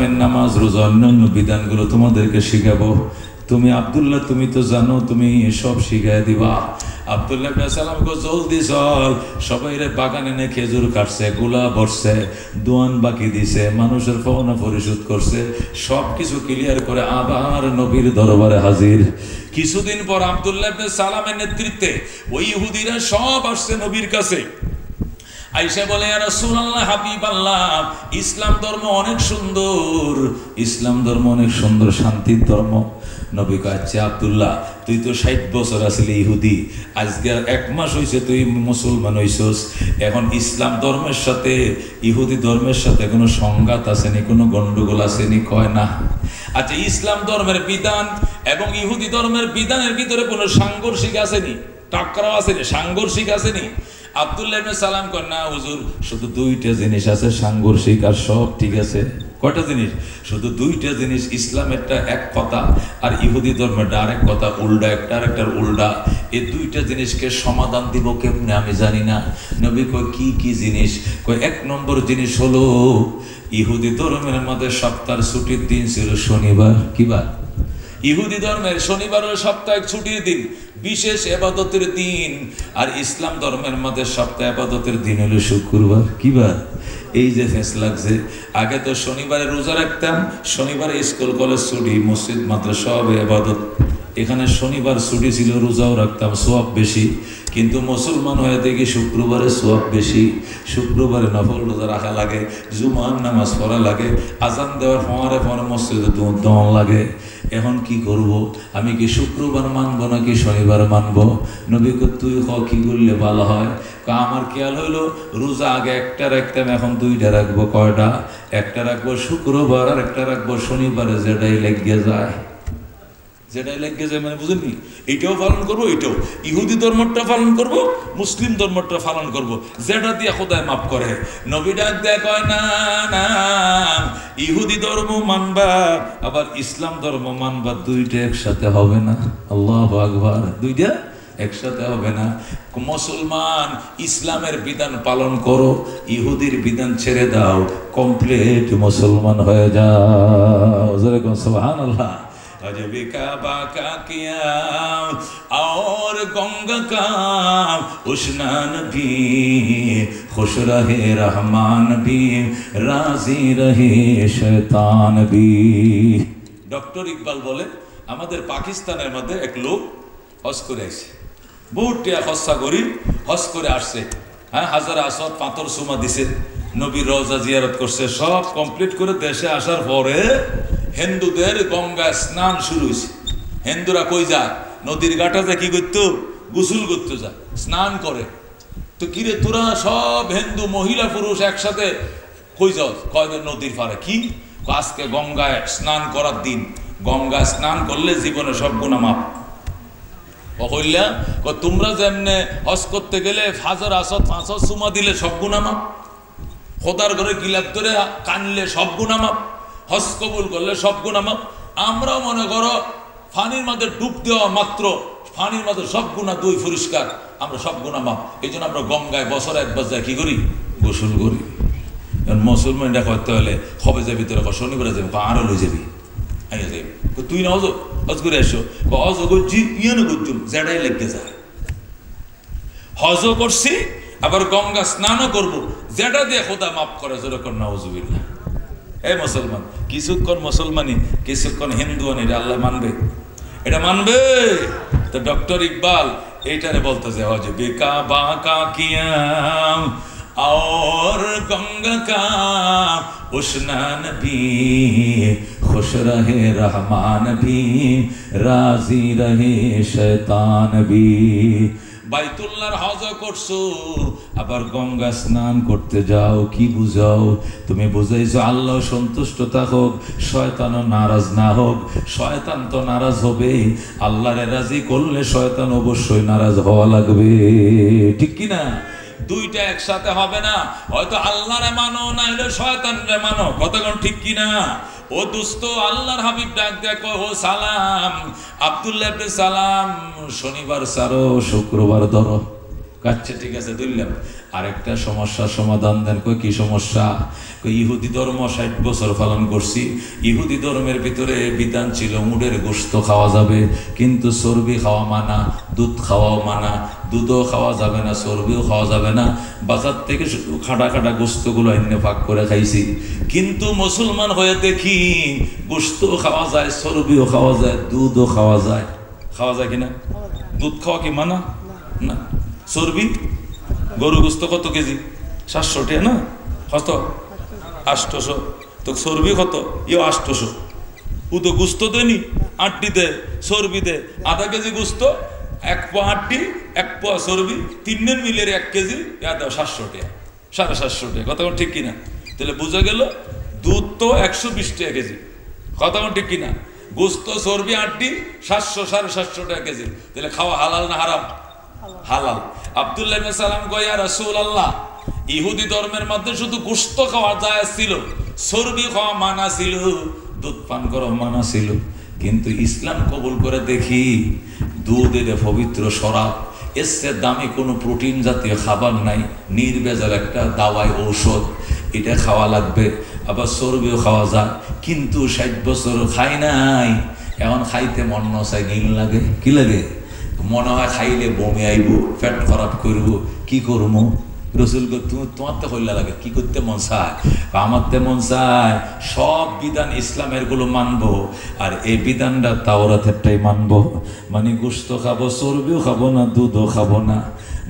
ইসলামের নামাজ রোজা অন্যান্য বিধানগুলো তোমাদেরকে শিখাবো। তুমি আব্দুল্লাহ তুমি তো জানো, তুমি সব শিখাই দিবা। আব্দুল্লাহ ইবনে সালাম কো জলদি চল। সবাই রে বাগানে এনে খেজুর কাটছে, গোলা ভরছে, দোয়ান বাকি দিছে, মানুষের পাওনা পরিশোধ করছে, সব কিছু ক্লিয়ার করে আবার নবীর দরবারে হাজির। কিছুদিন পর আব্দুল্লাহ ইবনে সালামের নেতৃত্বে ওই ইহুদিরা সব আসছে নবীর কাছে। আয়েশা বলে, ইয়া রাসূলুল্লাহ, হাবিবাল্লাহ, ইসলাম ধর্ম অনেক সুন্দর, ইসলাম ধর্ম অনেক সুন্দর, শান্তির ধর্ম। নবী কয়, আচ্ছা আব্দুল্লাহ, তুই তো 60 বছর আসলে ইহুদি, আজকে 1 মাস হয়েছে তুই মুসলমান হইছস, এখন ইসলাম ধর্মের সাথে ইহুদি ধর্মের সাথে কোনো সংঘাত আসেনি, কোনো গন্ডগোল আসেনি? কয় না। আচ্ছা, ইসলাম ধর্মের বিধান এবং ইহুদি ধর্মের বিধানের ভিতরে কোনো সাংঘর্ষিক আসেনি? টাকরাও আসেনি, সাংঘর্ষিক আসেনি? আব্দুল্লাহ ইবনে সালাম কয়, না হুজুর, শুধু 2টা জিনিস আছে সাংঘর্ষিক, আর সব ঠিক আছে। কয়টা জিনিস? শুধু 2টা জিনিস। ইসলামেরটা এক কথা আর ইহুদি ধর্মেরটা আরেক কথা, উল্টা একটা আরেকটার উল্টা। এই 2টা জিনিসকে সমাধান দিব কেমনে আমি জানি না। নবী কয়, কি কি জিনিস? কয়, 1 নম্বর জিনিস হলো ইহুদি ধর্মের মধ্যে সপ্তাহের ছুটির দিন ছিল শনিবার। কি বার? ইহুদি ধর্মের শনিবার হলো সপ্তাহের ছুটির দিন, বিশেষ ইবাদতের দিন। আর ইসলাম ধর্মের মধ্যে সপ্তাহ ইবাদতের দিন হলো শুক্রবার। কি বার? এই যে ফেস লাগছে। আগে তো শনিবারে রোজা রাখতাম, শনিবারে স্কুল কলেজ ছুটি, মসজিদ মাদ্রাসা সব ইবাদত। এখানে শনিবার ছুটি ছিল, রোজাও রাখতাম, সওয়াব বেশি। কিন্তু মুসলমান হয়ে দেখি শুক্রবারে সওয়াব বেশি। শুক্রবারে নফল রোজা রাখা লাগে, জুমার নামাজ পড়া লাগে, আজান দেওয়ার পরে মসজিদে দোয়া লাগে। এখন কি করব? আমি কি শুক্রবার মানবো নাকি শনিবার মানবো? নবী কো, তুই কি করলে ভালো হয়? আমার খেয়াল হইলো রোজা আগে 1টা রাখতাম, এখন 2টা রাখবো। কয়টা? 1টা রাখবো শুক্রবার আর 1টা রাখবো শনিবারে, যেটাই লেগে যায়। যেটাই লেগে যায় মানে বুঝেননি? এটাও পালন করবো, এটাও ইহুদি ধর্মটা পালন করব, মুসলিম ধর্মটা পালন করব, যেটা দিয়ে খোদায় মাফ করে। নবী ডাক দেয়া কয়, না না, ইহুদি ধর্ম মানবা আবার ইসলাম ধর্ম মানবা, 2টা একসাথে হবে না। আল্লাহু আকবার। 2টা একসাথে হবে না। মুসলমান ইসলামের বিধান পালন করো, ইহুদির বিধান ছেড়ে দাও, কমপ্লিট মুসলমান হয়ে যাও। যেরকম সুবহানাল্লাহ। अजबी काबा का किया और गंगा का उस्नान भी, खुश रहे रहमान भी, राजी रहे शैतान भी। ডক্টর ইকবাল বলে, আমাদের পাকিস্তানের মধ্যে এক লোক হজ করে আসছে, বহুত টাকা খরচা করি হজ করে আসছে। হ্যাঁ, হাজার আসর পাথর সুমা দিছে, নবীর রওজা জিয়ারত করছে, সব কমপ্লিট করে দেশে আসার পরে হিন্দুদের গঙ্গা স্নান শুরু হয়েছে। হিন্দুরা কই যায়? নদীর ঘাটাতে কি করতো? গোসল করতে যায়, স্নান করে। তো কিরে তোরা সব হিন্দু মহিলা পুরুষ একসাথে কই যাও? কয় নদীর পাড়ে। কি? আজকে গঙ্গায় স্নান করার দিন, গঙ্গায় স্নান করলে জীবনে সব গুনাহ মাফ। কইলা তোমরা যেমনে হজ করতে গেলে হাজার আসর 500 সুমা দিলে সব গুনাহ মাফ, খোদার ঘরে গিলাপ ধরে কানলে সব গুনাহ মাফ, হজ কবুল করলে সব গুনাহ মাফ। আমরাও মনে করো পানির মধ্যে ডুব দেওয়া মাত্র পানির মধ্যে সব গুনাহ দুই পরিষ্কার, আমরা সব গুনাহ মাফ। এই জন্য আমরা গঙ্গায় বছরে একবার যাই, কি করি? গোসল করি। মুসলমানরা করতে হলে হবে যাবি তোরা, শনিবারে যাবি, আরো লই যাবি, আইয়া যাবি। তুই না হজ হজ করে আসো, হজ করছি ইয়ে করছুম, যেটাই লেগে যায়। হজও করছি আবার গঙ্গা স্নানও করবো, যেটা দিয়ে খোদা মাফ করে। যেরকম নাউজুবিল্লাহ। এই মুসলমান কিছুক্ষণ মুসলমানি, কিছুক্ষণ হিন্দুয়ানি, এটা আল্লাহ মানবে? এটা মানবে? তো ডক্টর ইকবাল এইটারে বলতেছে, হজ বেকা বাঁকা কিয়া और गंगा का उस्नान भी, खुश रहे रहमान भी, राजी रहे शैतान भी। বাইতুল্লাহর হজ করছো, আবার গঙ্গা স্নান করতে যাও, কি বুঝাও? তুমি বুঝাইছো আল্লাহ সন্তুষ্ট থাকুক, শয়তানও নারাজ না হোক। শয়তান তো নারাজ হবে, আল্লাহরে রাজি করলে শয়তান অবশ্যই নারাজ হওয়া লাগবে, ঠিক কি না? 2টা একসাথে হবে না। হয়তো আল্লাহরে মানো, না হলে শয়তানরে মানো। কতক্ষণ ঠিক কি না? ও দোস্ত, আল্লাহর হাবিব ডাক দেখো, ও সালাম, আব্দুল্লাহ ইবনে সালাম, শনিবার ছাড়ো, শুক্রবার ধরো। আচ্ছা ঠিক আছে ধরলাম। আরেকটা সমস্যার সমাধান দেন। কই কি সমস্যা? কই ইহুদি ধর্ম 60 বছর পালন করছি, ইহুদি ধর্মের ভিতরে বিধান ছিল উটের গোশত খাওয়া যাবে, কিন্তু চর্বি খাওয়া মানা, দুধ খাওয়াও মানা, দুধও খাওয়া যাবে না, চর্বিও খাওয়া যাবে না। বাজার থেকে শুধু খাটা খাটা গোশতগুলো এনে ভাগ করে খাইছি। কিন্তু মুসলমান হয়ে দেখি গোশত খাওয়া যায়, চর্বিও খাওয়া যায়, দুধও খাওয়া যায়। খাওয়া যায় কিনা? দুধ খাওয়া কি মানা না? চর্বি গরু গোশত কত কেজি? 700 টাকা না? কত? 800। তো চর্বি কত? 800। ও তো গোশত দেয়নি, আটটি দেয়, চর্বি দেয়। আধা কেজি গোশত, 1 পোয়া আটটি, 1 পোয়া চর্বি, 3 মিলের 1 কেজি, দাও 700 টাকা, 750 টাকা। কথা ঠিক কিনা? তাহলে বোঝা গেল দুধ তো 120 টাকা কেজি। কথা ঠিক কিনা? গোশত চর্বি আটটি 700, 750 টাকা কেজি। তাহলে খাওয়া হালাল না হারাম? হালাল। আব্দুল্লাহ ইবনে সালাম কয়, ইয়া রাসূলুল্লাহ, ইহুদি ধর্মের মধ্যে শুধু গোশত খাওয়া জায়েজ ছিল, চর্বি খাওয়া মানা ছিল, দুধ পান করা মানা ছিল, কিন্তু ইসলাম কবুল করে দেখি দুধ এটা পবিত্র শরাব, এর চেয়ে দামি কোনো প্রোটিন জাতীয় খাবার নাই, নির্ভেজাল একটা দাওয়াই ঔষধ, এটা খাওয়া লাগবে। আবার চর্বিও খাওয়া যায়, কিন্তু 60 বছর খাই নাই, এখন খাইতে মন নচায়, গিল লাগে। কি লাগে? মনে হয় খাইলে বমি আইব, পেট খারাপ করব, কি করবো? রসুল তোমার তো হইলা লাগে, কি করতে মন চায়? আমার তো মন চায় সব বিধান ইসলামের গুলো মানবো, আর এই বিধানটা তাওরাতেরটাই মানবো। মানে গোশত খাবো, চর্বিও খাবো না, দুধও খাবো না।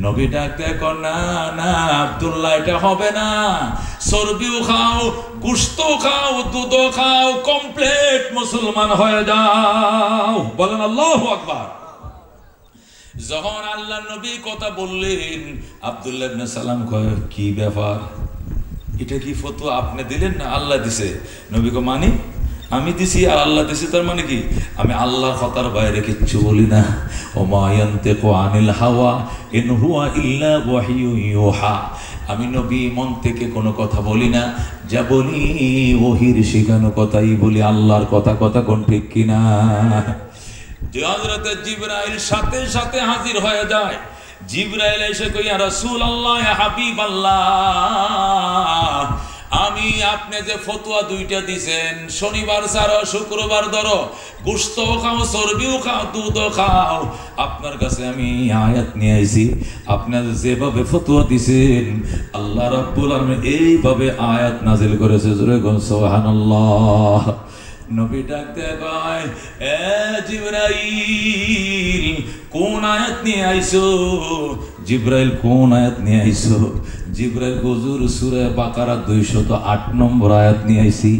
নবী ডাকতে কর, না না আব্দুল্লাহ, এটা হবে না। চর্বিও খাও, গোশত খাও, দুধও খাও, কমপ্লিট মুসলমান হয়ে যাও। বলেন আল্লাহু আকবার। যখন আল্লাহ নবী কথা বললেন, আব্দুল্লাহ ইবনে সালাম কয়, কি ব্যাপার? এটা কি ফতোয়া আপনি দিলেন না আল্লাহ দিছে? নবী কয়, মানে আমি দিছি আর আল্লাহ দিছে, তার মানে কি? আমি আল্লাহর কথার বাইরে কিচ্ছু বলি না। ওমা ইয়ানতিকু আনিল হাওয়া ইন হুয়া ইল্লা ওয়াহয়ু ইউহা। আমি নবী মন থেকে কোনো কথা বলি না, যা বলি ওহির শিখানো কথাই বলি, আল্লাহর কথা। কথা কোন ঠিক কিনা? হযরত জিবরাইল সাথে সাথে হাজির হয়ে যায়। জিবরাইল এসে কই, ইয়া রাসূলুল্লাহ, ইয়া হাবিবাল্লাহ, আমি আপনি যে ফতোয়া দুইটা দিছেন, শনিবার ছাড়ো শুক্রবার ধরো, গোশত খাও, চর্বিও খাও, দুধও খাও, আপনার কাছে আমি আয়াত নিয়ে আইছি। আপনার যেভাবে ফতোয়া দিছেন আল্লাহ রাব্বুল আলামিন এইভাবে আয়াত নাজিল করেছে। জোরে বলুন সুবহানাল্লাহ। নবী ডাকতে কয়, এ জিবরাইল, কোন আয়াত নিয়ে আইছো? জিবরাইল, কোন আয়াত নিয়ে আইছো? জিবরাইল হুজুর সূরা বাকারা 208 নম্বর আয়াত নিয়ে আইছি।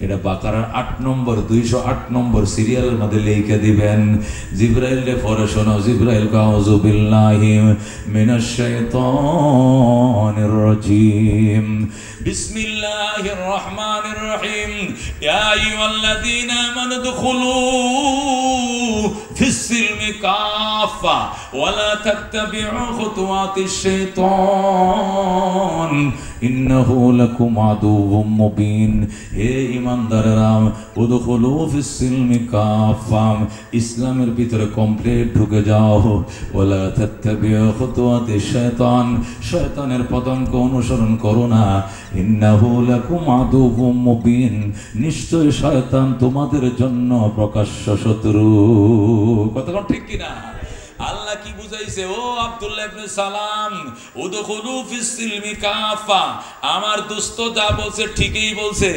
এটা বাকারার 8 নম্বর, 208 নম্বর সিরিয়ালের মধ্যে লিখে দিবেন। জিবরাইল রে পড়ে শোনাও। জিবরাইল, আউযু বিল্লাহি মিনাশ শাইতানির রাজিম, বিসমিল্লাহির রহমানির রহিম, ইয়া আইয়ুহাল্লাযীনা আমানু দুখুলু ফিস সিলমি কাফা ওয়া লা তাত্তাবিউ খুতুওয়াতিশ শাইতান ইন্নাহু লাকুম আদুউম মুবিন। হে ঈমানদাররা, উদখুলু ফিস সিলমি কাফা, ইসলামের ভিতরে কমপ্লিট ঢুকে যাও। ওয়া লা তাত্তাবিউ খুতুওয়াতিশ শাইতান, শয়তানের পদাঙ্ক অনুসরণ করো না। ইন্নাহু লাকুম আদুউম মুবিন, নিশ্চয় শয়তান তোমাদের জন্য প্রকাশ্য শত্রু। কতক্ষণ ঠিক কিনা? আল্লাহ কি বুঝাইছে? ও আব্দুল্লাহ ইবনে সালাম, উদখুলু ফিস সিলমি কাফা, আমার দোস্ত যা বলছে ঠিকই বলছে,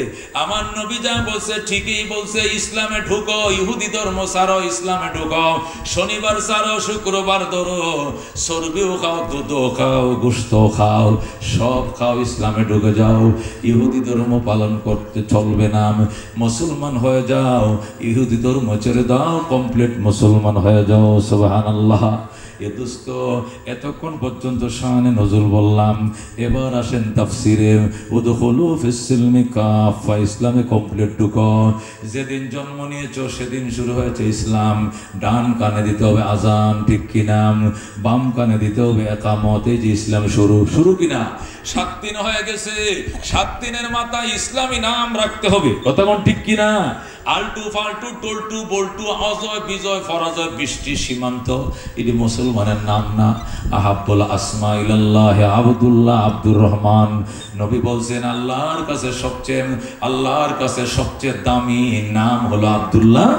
আমার নবী যা বলছে ঠিকই বলছে। ইসলামে ঢুকো, ইহুদি ধর্ম ছাড়ো, ইসলামে ঢুকো, শনিবার ছাড়ো শুক্রবার ধরো, চর্বিও খাও, দুধও খাও, গোশত খাও, সব খাও, ইসলামে ঢুকে যাও। ইহুদি ধর্ম পালন করতে চলবে না, মুসলমান হয়ে যাও। ইহুদি ধর্ম ছেড়ে দাও, কমপ্লিট মুসলমান হয়ে যাও। সুবহানাল্লাহ। এ দোস্ত, এতক্ষণ পর্যন্ত শানে নজুল বললাম, এবার আসেন তাফসিরে। উদখুলু ফিস সিলমি কাফা, ইসলামে কমপ্লিট ঢুকো। যেদিন জন্ম নিয়েছো সেদিন শুরু হয়েছে ইসলাম। ডান কানে দিতে হবে আজান, ঠিক কিনা? বাম কানে দিতে হবে একামত। এই যে ইসলাম শুরু কিনা? 7 দিন হয়ে গেছে, 7 দিনের মাথায় ইসলামী নাম রাখতে হবে। কথা কোন ঠিক কিনা? আলটু ফালটু টলটু বল্টু অজয় বিজয় পরাজয় বৃষ্টি সীমান্ত এটি মুসলমানের নাম না। আহাব্বুল আসমা ইলাল্লাহ আব্দুল্লাহ আব্দুর রহমান। নবী বলছেন আল্লাহর কাছে সবচেয়ে দামি নাম হলো আব্দুল্লাহ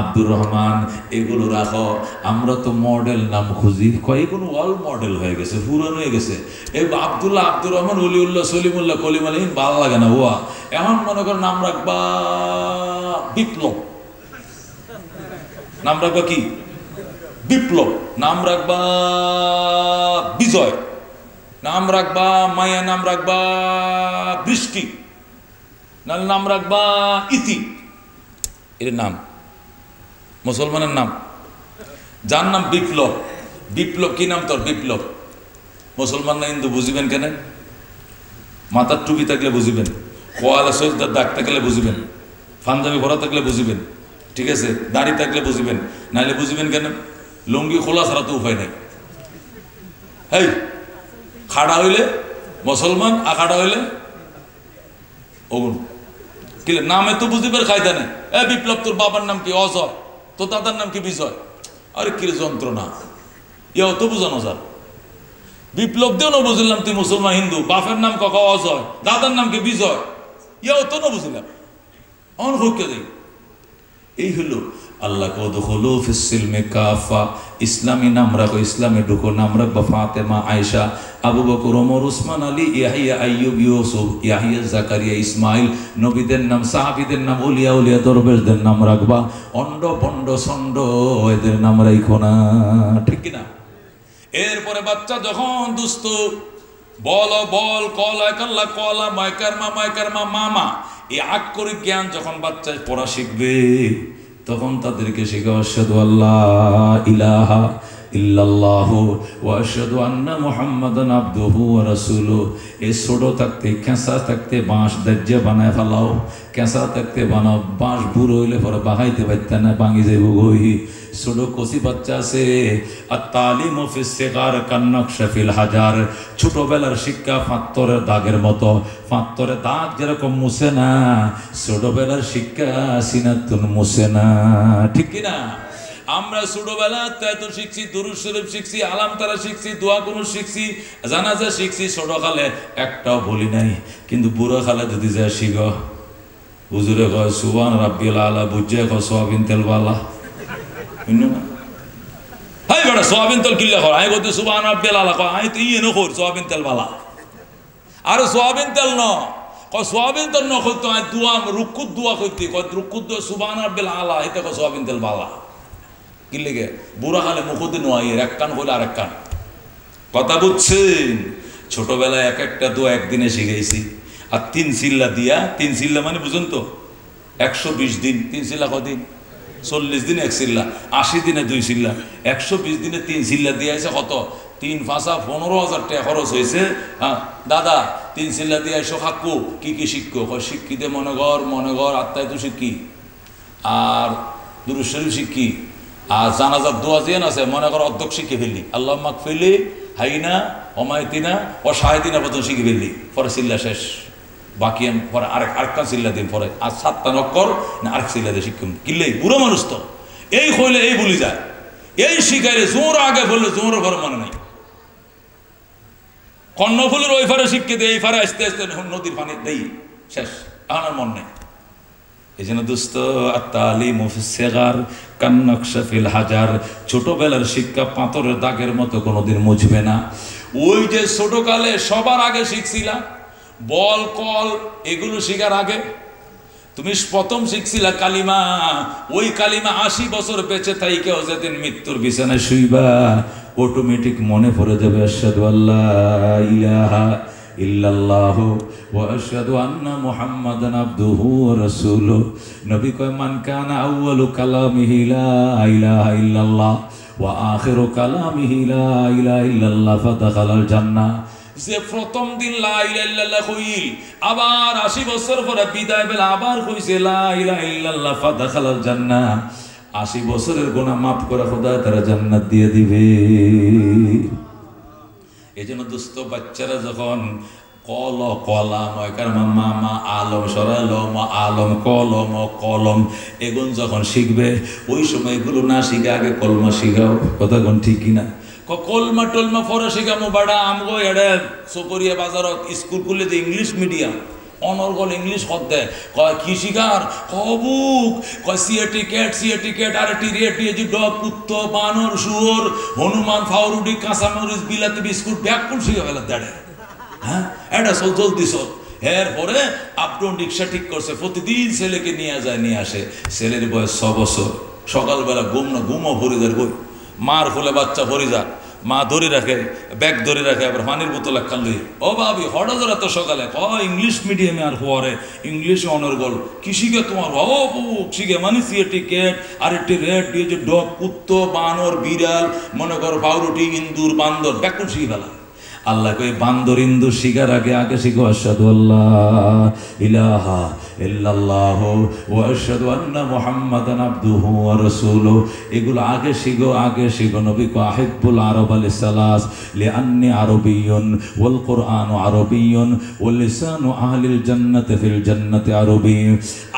আব্দুর রহমান। এগুলো রাখো। আমরা তো মডেল নাম খুঁজি, এগুলো অল মডেল হয়ে গেছে, পুরানো হয়ে গেছে। এই আব্দুল্লাহ আব্দুর রহমান অলিউল্লাহ সলিমুল্লাহ কলিমালিন ভালো লাগে না। ওয়া এখন মনে করেন নাম রাখবা বিপ্লব, নাম রাখবা কি বিপ্লব, নাম রাখবা বিজয়, নাম রাখবা মায়া, নাম রাখবা বৃষ্টি, নাম রাখবা ইতি। এর নাম মুসলমানের নাম। যার নাম বিপ্লব, বিপ্লব কি নাম তোর? বিপ্লব। মুসলমান না হিন্দু বুঝিবেন কেন? মাথার টুপি থাকলে বুঝিবেন, কোয়ালা সজদার দাগ থাকলে বুঝিবেন, পাঞ্জাবি ভরা থাকলে বুঝিবেন, ঠিক আছে, দাড়ি থাকলে বুঝিবেন, নাহলে বুঝিবেন কেন? লুঙ্গি খোলা ছাড়া তো উপায় নেই। এই খাড়া হইলে মুসলমান, আখাড়া হইলে ওগুন কি নামে তো বুঝিবার খাইদা নেই। এ বিপ্লব তোর বাবার নাম কি? অজয়। তো দাদার নাম কি? বিজয়। আরে কি যন্ত্রণা, ইয়া তো বুঝানো যার। বিপ্লব দিয়েও না বুঝলাম তুই মুসলমান হিন্দু, বাপের নাম কাকা অজয়, দাদার নাম কি? বিজয়। ইয়াও তো না বুঝলাম, অন হইকে যাই। এই হলো আল্লাহ কদখুলু ফিস-সিলমি কাফা। ইসলামী নাম রাখো, ইসলামে ঢুকো। নাম রাখবা ফাতেমা, আয়েশা, আবু বকর, ওমর, উসমান, আলী, ইয়াহিয়া, আইয়ুব, ইউসুফ, ইয়াহিয়া, জাকারিয়া, ইসমাইল। নবীদের নাম, সাহাবীদের নাম, উলিয়া উলিয়া দরবেশদের নাম রাখবা। অন্ড পন্ড সন্ড এদের নাম রাখো না, ঠিক কিনা? এরপরে বাচ্চা যখন দুস্থ বল বল কলা কাল্লা কলা মায়কার মা মামা, এই আক্ষরিক জ্ঞান যখন বাচ্চা পড়া শিখবে তখন তাদেরকে শেখা আশহাদু আল্লাহ ইলাহা ইল্লাল্লাহু ওয়া আশহাদু আন্না মুহাম্মাদান আবদুহু ওয়া রাসূলুহু। এই ছোট থাকতে কেঁচা থাকতে বাঁশ দাজ্জা বানায় ফেলাও, কেঁচা থাকতে বানাও, বাঁশ বুড়ো হইলে পরে বাহাইতে পারতে না, ভাঙি যাইব গই। ছোট কচি বাচ্চা আছে, আর তালিমু ফিস সিগার কান্নাকশা ফিল হাজার। ছোটবেলার শিক্ষা পাথরের দাগের মতো, পাথরের দাগ যেরকম মুছে না, ছোটবেলার শিক্ষা সিনাতুন মুছে না, ঠিক কিনা? আমরা ছোটবেলাতে এত শিখছি, দুরূদ শরীফ শিখছি, আলাম তারা শিখছি, দোয়া কুনুত শিখছি, জানাজা শিখছি। ছোটকালে একটাও বলি নাই, কিন্তু বুড়ো কালে যদি যা শিখ, হুজুরে কয় সুবহান রাব্বিল আলা, বুঝে কয় সোয়াবিন তেলওয়ালা। হাই বেটা সোয়াবিন তেল কিল্লা কর, আই কইতে সুবহান রাব্বিল আলা কয়, আই তুই এনো কর সোয়াবিন তেলওয়ালা। আরে সোয়াবিন তেল ন কয়, সোয়াবিন তেল ন কইতো আই দোয়া রুকুত দোয়া কইতে কয়, রুকুত দোয়া সুবহান রাব্বিল আলা, এটা কয় সোয়াবিন তেল বালা। কি লেগে বুড়া খালে মুখতে নোয়াইয়ের এক কান হইলে আরেক কান। কথা বুঝছেন? ছোটবেলায় এক একটা দোয়া একদিনে শিখেছি। আর 3 সিল্লা দিয়া, 3 সিল্লা মানে বুঝুন তো 120 দিন। 3 সিল্লা কদিন? 40 দিনে 1 সিল্লা, 80 দিনে 2 সিল্লা, 120 দিনে 3 সিল্লা দিয়ে আছে কত? 3 5 15,000 টাকা খরচ হয়েছে। হ্যাঁ দাদা 3 সিল্লা দিয়ে এসো খাকু, কি কি শিক্ষো? শিক্ষিতে মনে ঘর আত্মায় তো শিক্ষি, আর দুরূদ শরীফ শিক্ষি, আর জানাজার দোয়া যে আছে মনে কর অর্ধেক শিখে ফেললি, আল্লাহ মাগফিরলি হাইনা অমায়তিনা ও শাহেদিনা পর্যন্ত শিখে ফেললি, পরে সিল্লা শেষ। বাকি পরে আরেকটা সিল্লা দিন, পরে আর 7টা নক্কর না আরেক সিল্লা দিয়ে শিক্ষুন। কিনলেই বুড়ো মানুষ তো এই হইলে এই বলি যায়, এই শিখাইলে জোর আগে বললে জোর ঘর মানে নাই। কর্ণফুলের ওই ফারে শিখকে দিয়ে এই ফারে আস্তে আস্তে নদীর পানি দেই শেষ, আমার মন নেই। এই জন্য দোস্ত আত-তালিমু ফিস সিগার কান্নাকশা ফিল হাজার। ছোটবেলার শিক্ষা পাথরের দাগের মতো কোনোদিন মুছবে না। ওই যে ছোটকালে সবার আগে শিখছিলা বল কল, এগুলো শিখার আগে তুমি প্রথম শিখছিলা কালিমা, ওই কালিমা 80 বছর বেঁচে তাই কেউ যেদিন মৃত্যুর বিছানায় শুইবা অটোমেটিক মনে পড়ে যাবে আশহাদু আল্লাহ ইলাহা ইল্লাল্লাহু ওয়া আশহাদু আন্না মুহাম্মাদান আবদুহু ওয়া রাসূলুহু। নবী কয় মান কানা আউয়ালু কালামিহি লা ইলাহা ইল্লাল্লাহ ওয়া আখিরু কালামিহি লা ইলাহা ইল্লাল্লাহ ফাদাখালাল জান্নাহ। যে প্রথম দিন লা ইলাহা ইল্লাল্লাহ কইল, আবার 80 বছর পরে বিদায় বেলা আবার কইছে লা ইলাহা ইল্লাল্লাহ ফাদাখালাল জান্নাহ। 80 বছরের গুনাহ মাফ করে খোদা তারা জান্নাত দিয়ে দিবে। এই জন্য দোস্ত বাচ্চারা যখন কল কলাম মামা আলম সরালম আলম কলম কলম এগুলো যখন শিখবে ওই সময় এগুলো না শিখে আগে কলমা শিখাও। কথা কোন ঠিক কিনা? কলমা টলমা পরে শিখামো বাড়া আমগো এড়ে চকরিয়া বাজারত স্কুল খুলে যে ইংলিশ মিডিয়াম অনর্গল ইংলিশ হদ দেয় কয় কি শিকার কবুক কয় সিএটি ক্যাট আর টি রেটি জি ডগ কুত্তো বানর শুয়োর হনুমান ফাউরুডি কাঁচামরিচ বিলাতি বিস্কুট ব্যাকুল শিখে ফেলা দাঁড়ে। হ্যাঁ এটা চলতি চল। এরপরে আপটন রিক্সা ঠিক করছে, প্রতিদিন ছেলেকে নিয়ে যায় নিয়ে আসে। ছেলের বয়স 6 বছর। সকালবেলা ঘুমও ভরে যায়, বই মার ফলে বাচ্চা ভরে যায়, মা ধরে রাখে, ব্যাগ ধরে রাখে, আবার পানির বোতল একখান লই। ও ভাবি হঠাৎ তো সকালে ইংলিশ মিডিয়ামে আর হওয়ারে ইংলিশে অনর্গল কি শিখে তোমার শিখে মানে সিএটি ক্যাট আর একটি রেড দিয়ে যে ডগ কুত্তো বানর বিড়াল মনে করো পাউরুটি ইন্দুর বান্দর ব্যাকুল শিখে ফেলা। আল্লাহ কই বান্দর ইন্দুর শিখার আগে শিখো আশহাদু আল্লাহ ইলাহা ইল্লাল্লাহ ওয়া আশহাদু আন্না মুহাম্মাদান আবদুহু ওয়া রাসূলুহু। এগুলো আগে শিখো। নবী কো আহিব্বুল আরব আলাইহিস সালাস লিআন্নি আরবিয়্যুন ওয়াল কুরআনু আরবিয়্যুন ওয়াল লিসানু আহলিল জান্নাতি ফিল জান্নাতি আরবি।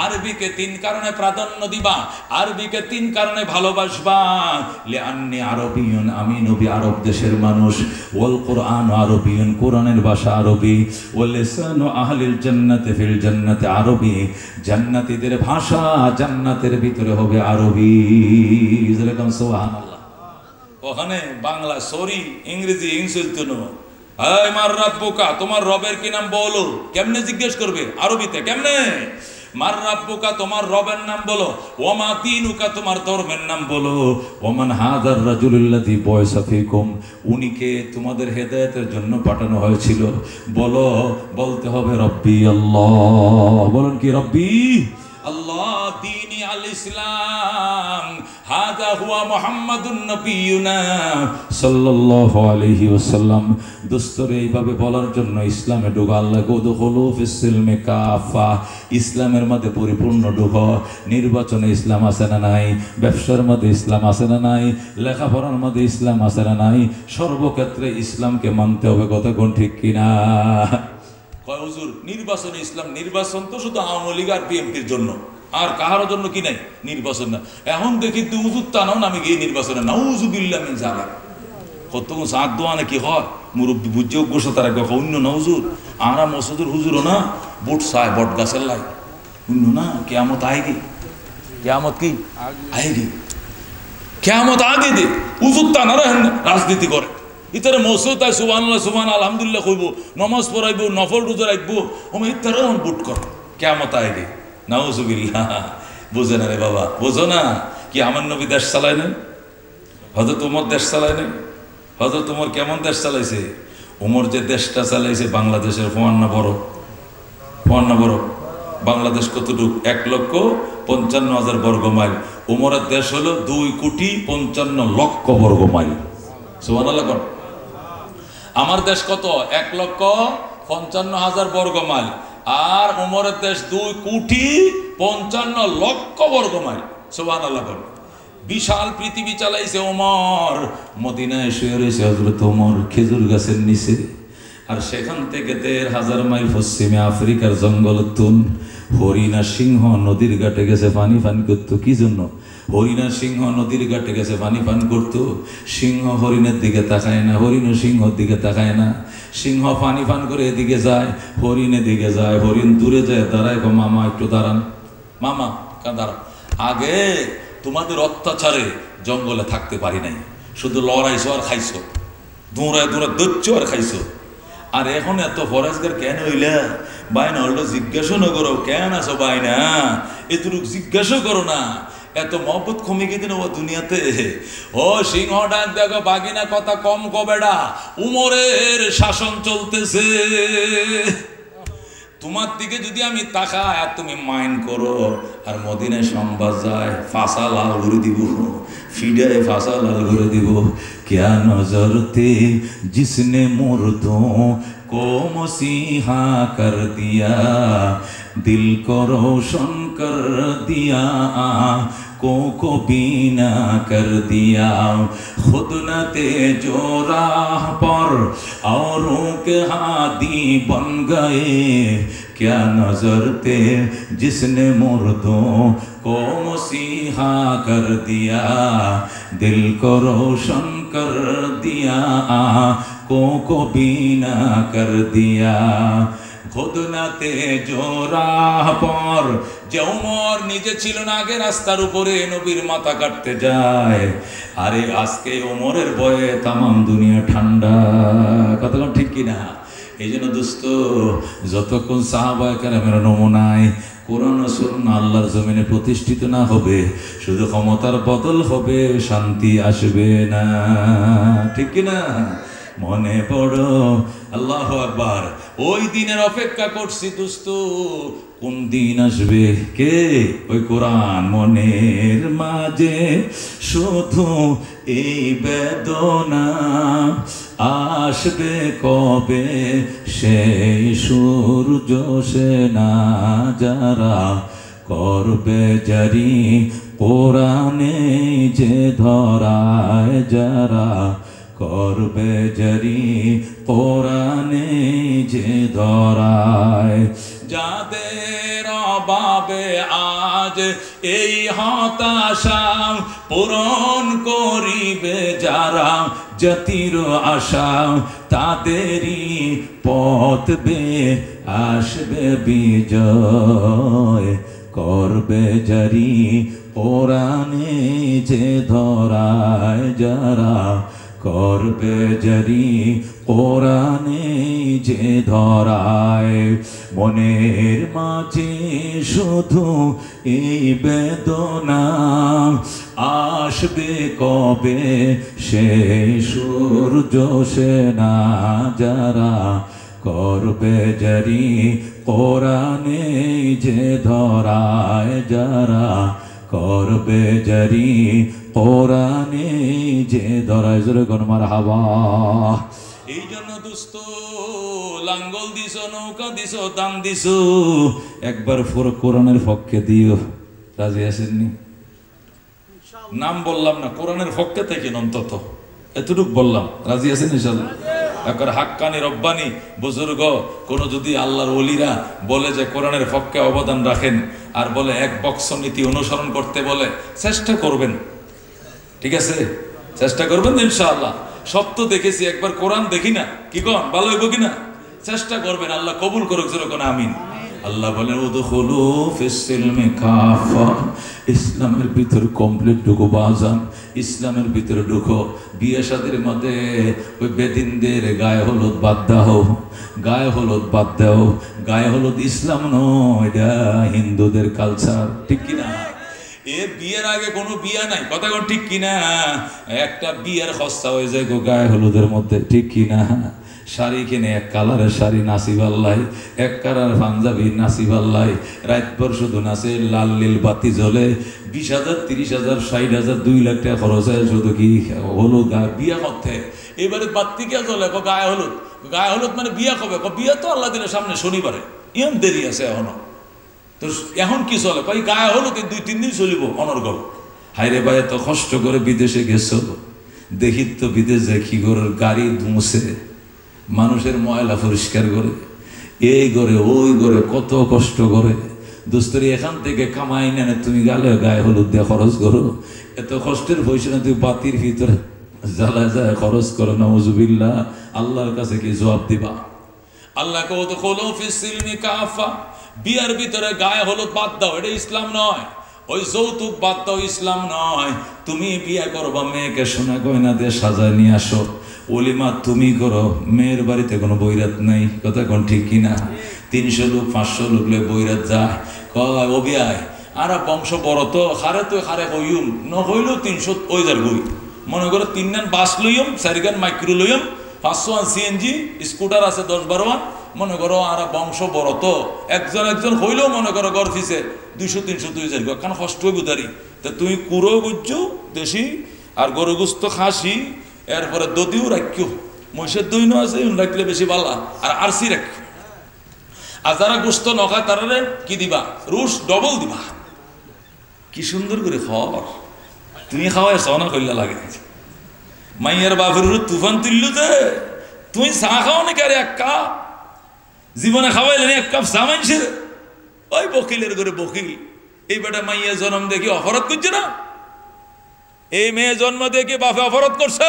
আরবিকে 3 কারণে প্রাধান্য দিবা, আরবিকে 3 কারণে ভালোবাসবা। লিআন্নি আরবিয়্যুন, আমি নবী আরব দেশের মানুষ। ওয়াল কুরআন আরবিয়্যুন, কোরআনের ভাষা আরবি। ওয়াল লিসানু আহলিল জান্নাতি ফিল জান্নাতি আরবি, জান্নাতীদের ভাষা জান্নাতের ভিতরে হবে আরবি। যেরকম সুবহানাল্লাহ। ওখানে বাংলা সরি ইংরেজি ইনসুলতুন এই মার রাব্বুকা, তোমার রবের কি নাম বলো। কেমনে জিজ্ঞেস করবে? আরবিতে। কেমনে? মার রাব্বুকা, তোমার রবের নাম বলো। ওমা দীনুকা, তোমার ধর্মের নাম বলো। ওমান হাযার রাজুলুল্লাযী বুইসা ফীকুম, উনিকে তোমাদের হেদায়েতের জন্য পাঠানো হয়েছিল। বলতে হবে রব্বি আল্লাহ। বলেন কি? রব্বি আল্লাহ। দীনি আল ইসলাম, হাযা হুয়া মুহাম্মাদুন নবিয়ুনা সাল্লাল্লাহু আলাইহি ওয়াসাল্লাম। দোস্তরে এইভাবে বলার জন্য ইসলামে ঢুকো। আল্লাহ উদখুলু ফিস সিলমি কাফা, ইসলামের মধ্যে পরিপূর্ণ ঢুকো। নির্বাচনে ইসলাম আছে না নাই? ব্যবসার মধ্যে ইসলাম আছে না নাই? লেখাপড়ার মধ্যে ইসলাম আছে না নাই? সর্বক্ষেত্রে ইসলামকে মানতে হবে। কথা কোন ঠিক কিনা? কয় হুজুর নির্বাচনে ইসলাম, নির্বাচন তো শুধু আওয়ামী লীগ আর বিএনপির জন্য, আর কাহার জন্য কি নাই নির্বাচন না। এখন দেখি তুই হুজুর টানাও আমি গিয়ে নির্বাচনে নাউজুবিল্লাহ মিন যালিক। কতক্ষণ সাত দোয়া নাকি হয় মুরব্বী বুঝে অজ্ঞ তারা অন্য না হুজুর আরা মসুদুর হুজুরও না বুট সায় বট গাছের লাই অন্য না। কেয়ামত আয়েগি, কেয়ামত কি আয়েগি, কেয়ামত আগে দে। হুজুর টানারা রাজনীতি করে ইতারে মসুদ তাই সুবহানাল্লাহ সুবহান আলহামদুলিল্লাহ কইব, নমাজ পড়াইব, নফল রোজা রাখব, ওমা ইতারে বুট কর। কেয়ামত আয়েগি, নাউজুবিল্লাহ। বুঝে না রে বাবা, বোঝো না কি আমার নবী দেশ চালায় নাই? হযরত ওমর দেশ চালায় নাই? হযরত ওমর কেমন দেশ চালাইছে? ওমর যে দেশটা চালাইছে বাংলাদেশের ফোয়ান্না বড় বাংলাদেশ কতটুক? 1,55,000 বর্গ মাইল। ওমরের দেশ হলো 2,55,00,000 বর্গ মাইল। সুবহানাল্লাহ। আমার দেশ কত? 1,55,000 বর্গ মাইল। আর ওমরের দেশ 2,55,00,000 বর্গ মাইল। সুবহানাল্লাহ। বিশাল পৃথিবী চালাইছে ওমর। মদিনায় শুয়ে রয়েছে হযরত ওমর খেজুর গাছের নিচে। আর সেখান থেকে 1,500 মাইল পশ্চিমে আফ্রিকার জঙ্গল তুন হরিণা সিংহ নদীর ঘাটে গেছে পানি পান করতো। কি জন্য? হরিণা সিংহ নদীর ঘাটে গেছে পানি পান করতো। সিংহ হরিণের দিকে তাকায় না, হরিণ সিংহর দিকে তাকায় না। সিংহ পানি পান করে এদিকে যায়, হরিণ এদিকে যায়। হরিণ দূরে যায়, দাঁড়ায়, মামা একটু দাঁড়ান, মামা দাঁড়ান। আগে তোমাদের অত্যাচারে জঙ্গলে থাকতে পারি নাই, শুধু লড়াইছো আর খাইছো, দৌড়ায় দৌড়ছ আর খাইছো। আর এখন এত ফরেজগার কেন হইলা? বাইনা হলো জিজ্ঞাসা না করো কেন আছো বাইনা, এতটুকু জিজ্ঞাসা করো না। এত মহব্বত কমে গেছে না দুনিয়াতে। ও সিংহ ডাক দেখো বাগিনা কথা কম কবেডা, উমরের শাসন চলতেছে। তোমার দিকে যদি আমি তাকাই আর তুমি মাইন্ড করো, আর মদিনায় সংবাদ যায় ফাঁসা লাল ঘুরে দিব, ফিডায় ফাঁসা লাল ঘুরে দিব। ক্যা নজরতে জিসনে মুর্দো को मसीहा कर दिया, दिल को रोशन कर दिया, को बीना कर दिया। खुद न थे जो राह पर औरों के हादी बन गए, क्या नजर थे जिसने मुर्दों को मसीहा कर दिया। दिल को रोशन कर दिया, आँखों को बीना कर दिया। खुद ना তে জোরাহ পর যে ওমর নিজে ছিল না আগে রাস্তার উপরে নবীর মাথা কাটতে যায়, আরে আজকে ওমরের ভয়ে তামাম দুনিয়া ঠান্ডা। কতক্ষণ ঠিক কিনা? এই জন্য দোস্ত, যতক্ষণ সাহাবায়ে কেরামের নমুনায় কোরআন ও সুন্নাহ আল্লাহর জমিনে প্রতিষ্ঠিত না হবে, শুধু ক্ষমতার বদল হবে, শান্তি আসবে না। ঠিক কিনা? মনে পড়ো, আল্লাহু আকবার, ওই দিনের অপেক্ষা করছি দোস্ত, কোন দিন আসবে? কে? ওই কোরআন। মনের মাঝে শুধু এই বেদনা, আসবে কবে সেই সূর্য সেনা, যারা করবে জারি কোরআনে যে ধরায়, যারা করবে জারি কোরআনে যে ধরায়। যাদের অভাবে আজ এই হতাশা, পূরণ করিবে যারা জাতির আশা, তাদেরই পথ বেয়ে আসবে বিজয়। করবে জারি কোরআনে যে ধরায়, যারা করবে জারি কোরআনে যে ধরায়। মনের মাঝে শুধু এই বেদনা, আসবে কবে সেই সূর্য সেনা, যারা করবে জারি কোরআনে যে ধরায়, যারা করবে জারি কোরআনে যে ধরায়। জোরে কোন মারহাবা। এই জন্য দোস্ত, লাঙ্গল দিছো, নৌকা দিছো, দান দিছো, একবার কোরআনের পক্ষে দিও। রাজি আছেননি? নাম বললাম না, কোরআনের পক্ষে থেকে অন্তত এতটুক বললাম। রাজি আছেন ইনশাআল্লাহ? একবার হাক্কানি রব্বানি বুজুর্গ কোন যদি আল্লাহর ওলিরা বলে যে কোরআনের পক্ষে অবদান রাখেন, আর বলে এক বক্স নীতি অনুসরণ করতে বলে, চেষ্টা করবেন। ঠিক আছে? চেষ্টা করবেন ইনশাআল্লাহ। সব তো দেখেছি, একবার কোরআন দেখি না, কি কন ভালো হইব কিনা? চেষ্টা করবেন, আল্লাহ কবুল করুক। যেরকম আমিন। আল্লাহ বলেন উদখুলু ফিস সিলমি কাফা, ইসলামের ভিতর কমপ্লিট ঢুকো বাজান, ইসলামের ভিতরে ঢুকো। বিয়ে শাদীর মধ্যে ওই বেদিনদের গায়ে হলুদ বাদ দাও, গায়ে হলুদ বাদ দাও। গায়ে হলুদ ইসলাম নয়, এটা হিন্দুদের কালচার। ঠিক কিনা? এ বিয়ের আগে কোনো বিয়া নাই, কথা কোন ঠিক কিনা? একটা বিয়ের খরচা হয়ে যায় গো গায়ে হলুদের মধ্যে। ঠিক কিনা? শাড়ি কিনে এক কালারের শাড়ি নাসিব আল্লাহ, এক কালার পাঞ্জাবি নাসিব আল্লাহ, রাতভর শুধু নাচে, লাল নীল বাতি জ্বলে, 20,000 30,000 60,000 2 লাখ টাকা খরচ হয় শুধু কি হলুদ বিয়া করতে। এবারে বাতি কে জ্বলে? গায়ে হলুদ। গায়ে হলুদ মানে বিয়া কবে? বিয়া তো আল্লাহ দিনের সামনে শনিবারে, ইয়ম দেরি আছে এখনো। তো এখন কি চলে? গায়ে হলুদ 2-3 দিন চলিব অনর্গল। হাইরে ভাই, এত কষ্ট করে বিদেশে গেছো, দেখি তো বিদেশে কি করে গাড়ি ধুমছে, মানুষের ময়লা পরিষ্কার করে, এই করে ওই করে কত কষ্ট করে। দোস্তরি এখান থেকে কামাই না, তুমি গালে গায়ে হলুদ দিয়ে খরচ করো। এত কষ্টের পয়সা না তুমি বাতির ভিতরে জ্বালা যায় খরচ করো। নাউজুবিল্লাহ। আল্লাহর কাছে কি জবাব দিবা? আল্লাহকে উদখুলু ফিস সিলমি কাফা, বিয়ার ভিতরে গায়ে হলুদ বাদ দাও, এটা ইসলাম নয়। ওই যৌতুক বাদ দাও, ইসলাম নয়। তুমি বিয়ে করবা, মেয়েকে সোনা গয়না দিয়ে সাজায় নিয়ে আসো, ওলিমা তুমি করো। মেয়ের বাড়িতে কোনো বৈরাত নাই, কথা কোন ঠিক কিনা? 300 লোক 500 লোক লয়ে বৈরাত যায়, কয় ও বিয়ায় আর বংশ বড় তো খারে তো খারে কইম নহইলেও 300 ওই যার গই। মনে করো 3 গান বাস লইম, 4 গান মাইক্রো লইম, 500 সিএনজি স্কুটার আছে 10-12 মনে করো। আর বংশ বড় তো একজন হইলেও মনে করো গড় ফিসে 200-300 2,000 কারণ কষ্ট হইব দাঁড়ি। তা তুমি কুড়ো গুজ্জু দেশি আর গরু গুস্ত খাসি, এরপরে দদিও রাখিও, মহিষের দই নো আছে রাখলে বেশি ভালো, আর আরসি রাখিও। আর যারা গোস্ত নখায় তারা কি দিবা? রুশ ডবল দিবা। কি সুন্দর করে খাওয়ার তুমি খাওয়াই সনা কইলা লাগে মাইয়ার বাপের তুফান তুললু যে তুমি চা খাও নাকি আরে এক কাপ জীবনে খাওয়াইলেন এক কাপ চা মানছে ওই বকিলের করে বকিল এই বেটা মাইয়া জন্ম দেখি অপরাধ করছে না এই মেয়ে জন্ম দেখে বাপে অপরাধ করছে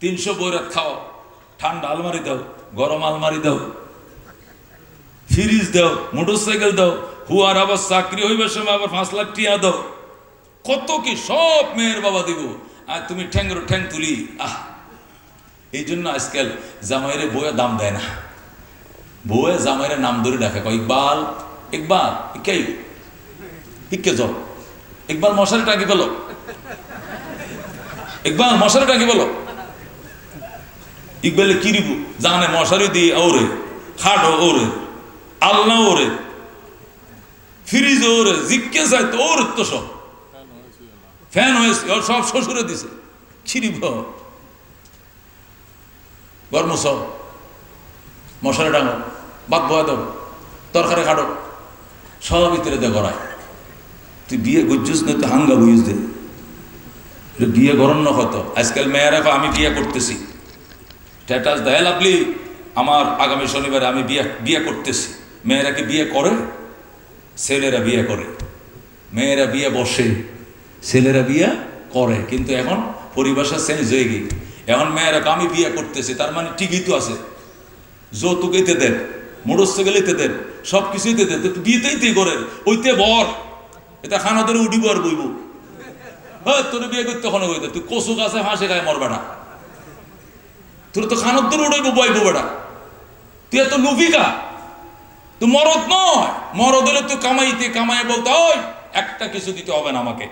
300 বৈরাত খাও ঠান্ডা আলমারি দাও গরম আলমারি দাও ফ্রিজ দাও মোটরসাইকেল দাও হুয়ার আবার চাকরি হইবার সময় আবার 5 লাখ টিয়া দাও কত কি সব মেয়ের বাবা দিব আর তুমি ঠ্যাংর ঠ্যাং তুলি এই জন্য আজকাল জামাইরে বউয়ে দাম দেয় না বউয়ে জামাইরে নাম ধরে ডাকে কয় ইকবাল ইকবাল ইকাই ইকে যাও ইকবাল মশারি টাকি বলো ইকবাল মশারি টাকি বলো ইকবালে কি দিব জানে মশারি দিয়ে ওরে খাটো ওরে আলনা ওরে ফ্রিজ ওরে জিজ্ঞে যায় তো ওর তো সব ফ্যান হয়েছে ওর সব শ্বশুরে দিছে ছিড়িব গরম সব মশারি ডাঙো বাদ বয়া দাও তরকারি খাটো সব ভিতরে দে গড়ায় তুই বিয়ে করছিস না তুই হাঙ্গা বুঝিস দে বিয়ে গরম না হতো আজকাল মেয়েরা আমি বিয়ে করতেছি স্ট্যাটাস দেয় লাভলি আমার আগামী শনিবারে আমি বিয়ে করতেছি মেয়েরা কি বিয়ে করে ছেলেরা বিয়ে করে মেয়েরা বিয়ে বসে ছেলেরা বিয়ে করে কিন্তু এখন পরিভাষা চেঞ্জ হয়ে গিয়ে এখন মেয়েরা আমি বিয়ে করতেছি তার মানে ঠিকই তো আছে যৌতুক এতে দেন মোটরসাইকেল এতে দেন সব কিছুইতে দেন বিয়েতেই করেন ওইতে বর এটা খানা ধরে উঠিব আর বইব হ্যাঁ তোর বিয়ে করতে ওখানে হইতে তুই কচু গাছে ফাঁসে খায় মর বেটা তোর তো খানার ধরে উঠাইব বইব বেটা তুই এত লুফিকা তুই মরদ নয় মরদ হলে তুই কামাইতে কামাই বলতে ওই একটা কিছু দিতে হবে না আমাকে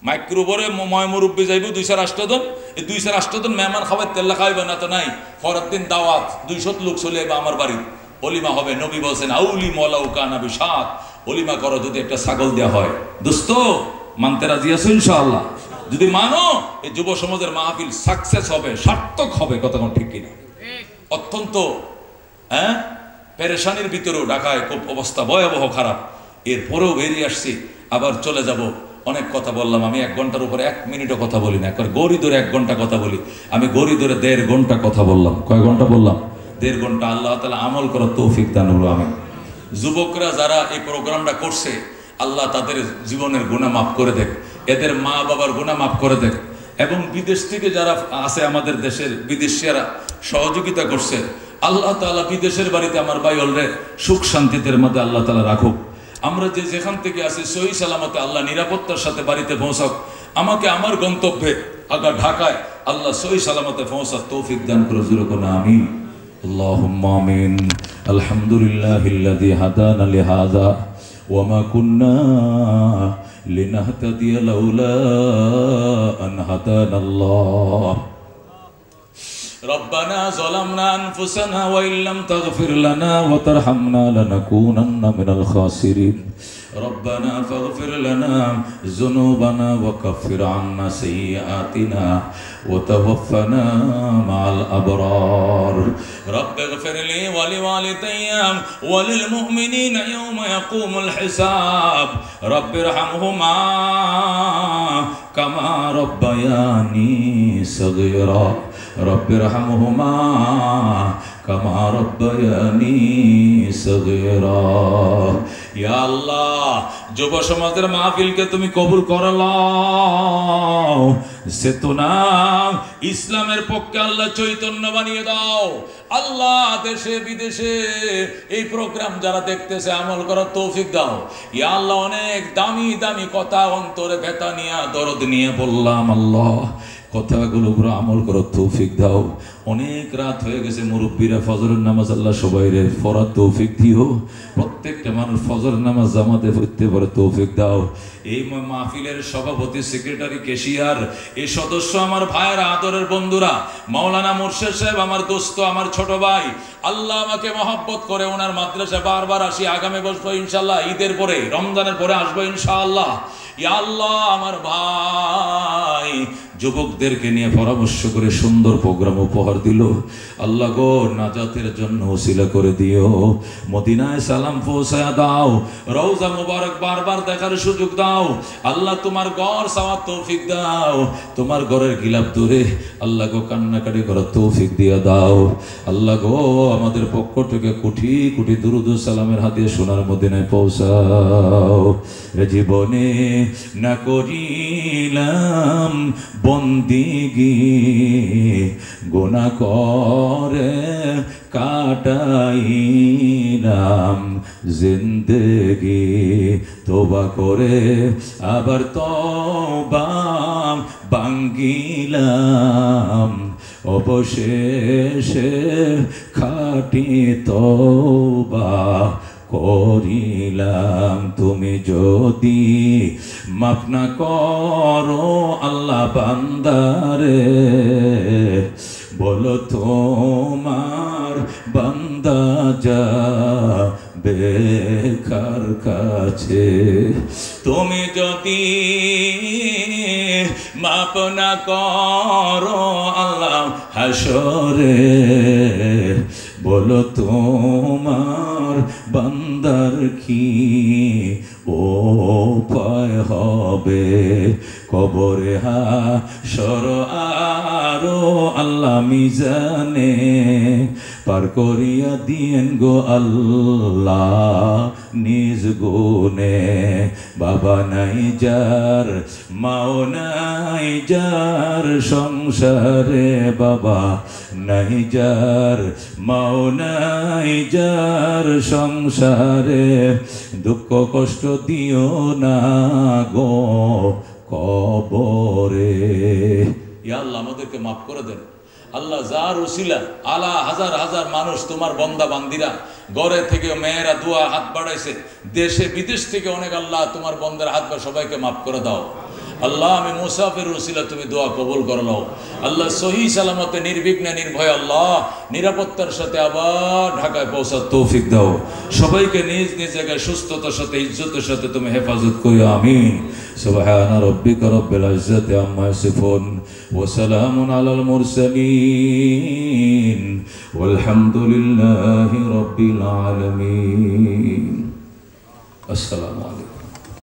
মাইক্রোবরে ময় মুরব্বী যাইব 200 রাষ্ট্রদন এই 200 রাষ্ট্রদন মেহমান খাবার তেল্লা খাইবে না তো নাই পরের দিন দাওয়াত 200 লোক চলে যাবে আমার বাড়ি অলিমা হবে নবী বলছেন আউলি মলাউ কানা বিশাত অলিমা করো যদি একটা ছাগল দেওয়া হয় দোস্ত মানতে রাজি আছো ইনশাআল্লাহ যদি মানো এই যুব সমাজের মাহফিল সাকসেস হবে সার্থক হবে কতক্ষণ ঠিক কিনা অত্যন্ত পেরেশানির ভিতরেও ঢাকায় খুব অবস্থা ভয়াবহ খারাপ এরপরেও বেরিয়ে আসছি আবার চলে যাব অনেক কথা বললাম আমি 1 ঘন্টার উপরে 1 মিনিটও কথা বলি না একবার গড়ি ধরে 1 ঘন্টা কথা বলি আমি গড়ি ধরে 1.5 ঘন্টা কথা বললাম কয় ঘন্টা বললাম 1.5 ঘন্টা আল্লাহ তাআলা আমল করার তৌফিক দান করুন আমিন যুবকরা যারা এই প্রোগ্রামটা করছে আল্লাহ তাদের জীবনের গুনাহ মাফ করে দেখ এদের মা বাবার গুনাহ মাফ করে দেখ এবং বিদেশ থেকে যারা আছে আমাদের দেশের বিদেশিরা সহযোগিতা করছে আল্লাহ তাআলা বিদেশের বাড়িতে আমার ভাই অলরে সুখ শান্তির মধ্যে আল্লাহ তাআলা রাখুক আমরা যে যেখান থেকে আসি সহি সালামতে আল্লাহ নিরাপত্তার সাথে বাড়িতে পৌঁছাক আমাকে আমার গন্তব্যে আগা ঢাকায় আল্লাহ সহি সালামতে পৌঁছার তৌফিক দান করে জোরে কোনা আমিন আল্লাহুম্মা আমিন আলহামদুলিল্লাহিল্লাযী হাদানা লিহাযা ওয়া মা কুন্না লিনাহতাদিয়া লাউলা আন হাদানাল্লাহ ربنا ظلمنا أنفسنا وإن لم تغفر لنا وترحمنا لنكونن من الخاسرين ربنا فاغفر لنا ذنوبنا وكفر عنا سيئاتنا وتوفنا مع الأبرار رب اغفر لي ولوالدي وللمؤمنين يوم يقوم الحساب رب ارحمهما كما ربياني صغيرا رب ارحمهما كما ربياني صغيرا يا الله যুব সমাজের মাহফিলকে তুমি কবুল করে নাও চেতনা ইসলামের পক্ষে আল্লাহ চৈতন্য বানিয়ে দাও আল্লাহ দেশে বিদেশে এই প্রোগ্রাম যারা দেখতেছে আমল করার তৌফিক দাও ইয়া আল্লাহ অনেক দামি দামি কথা অন্তরে ব্যথা নিয়ে দরদ নিয়ে বললাম আল্লাহ কথাগুলো পুরো আমল করার তৌফিক দাও অনেক রাত হয়ে গেছে মুরব্বীরা ফজরের নামাজ আল্লাহ সবাইরে পড়ার তৌফিক দিও প্রত্যেকটা মানুষ ফজরের নামাজ জামাতে পড়তে পারে তৌফিক দাও এই মাহফিলের সভাপতি সেক্রেটারি কেশিয়ার এই সদস্য আমার ভাইয়েরা আদরের বন্ধুরা মাওলানা মুর্শেদ সাহেব আমার দোস্ত আমার ছোট ভাই আল্লাহ আমাকে মহব্বত করে ওনার মাদ্রাসা বারবার আসি আগামী বছর ইনশাআল্লাহ ঈদের পরে রমজানের পরে আসবো ইনশাআল্লাহ ইয়া আল্লাহ আমার ভাই যুবকদেরকে নিয়ে পরামর্শ করে সুন্দর প্রোগ্রাম উপহার দিল। আল্লাহ গো নাজাতের জন্য ওসিলা করে দিও। মদিনায় সালাম পৌঁছায়া দাও, রওজা মুবারক বারবার দেখার সুযোগ দাও। আল্লাহ তোমার ঘর সাওয়ার তৌফিক দাও, তোমার ঘরের গিলাপ দূরে আল্লাহ গো কান্নাকাটি করার তৌফিক দিয়ে দাও। আল্লাহ গো আমাদের পক্ষ থেকে কোটি কোটি দুরুদ ও সালামের হাদিয়া সোনার মদিনায় পৌঁছাও। জীবনে না করিলাম বন্দিগি, গুনাহ করে কাটাইলাম জিন্দেগি, তওবা করে আবার তওবা ভাঙ্গিলাম, অবশেষে খাঁটি তওবা করিলাম। তুমি যদি মাফ না করো আল্লাহ বান্দারে, বলো তোমার বান্দা যাবে কার কাছে। তুমি যদি মাফ না করো আল্লাহ হাসরে, বলো তোমার বান্দার কি উপায় হবে। কবরে হাসর আরো আল্লাহ মিজানে পার করিয়া দিয়েন গো আল্লাহ নিজ গুণে। বাবা নাই যার, মাও নাই যার সংসারে, বাবা নাই যার, মাও নাই যার সংসারে, দুঃখ কষ্ট দিও না গো কবরে। ইয়া আল্লাহ আমাদেরকে মাফ করে দেন। আল্লাহ যার উসিলা আলা হাজার হাজার মানুষ তোমার বন্দা বান্দিরা ঘরে থেকে মেয়েরা দোয়া হাত বাড়াইছে, দেশে বিদেশ থেকে অনেক আল্লাহ তোমার বন্দার হাত বা সবাইকে মাফ করে দাও। আল্লাহ আমি মুসাফির উসিলা তুমি দোয়া কবুল করে নাও। আল্লাহ সহি সালামতে নির্বিঘ্নে নির্ভয় আল্লাহ নিরাপত্তার সাথে আবার ঢাকায় পৌঁছার তৌফিক দাও। সবাইকে নিজ নিজ জায়গায় সুস্থতার সাথে ইজ্জতের সাথে তুমি হেফাজত করিও, আমিন। সুবহানা রাব্বিকা রাব্বিল ইজ্জাতি আম্মা ইয়াসিফুন ওয়া সালামুন আলাল মুরসালিন ওয়ালহামদুলিল্লাহি রাব্বিল আলামিন। আসসালামু আলাইকুম।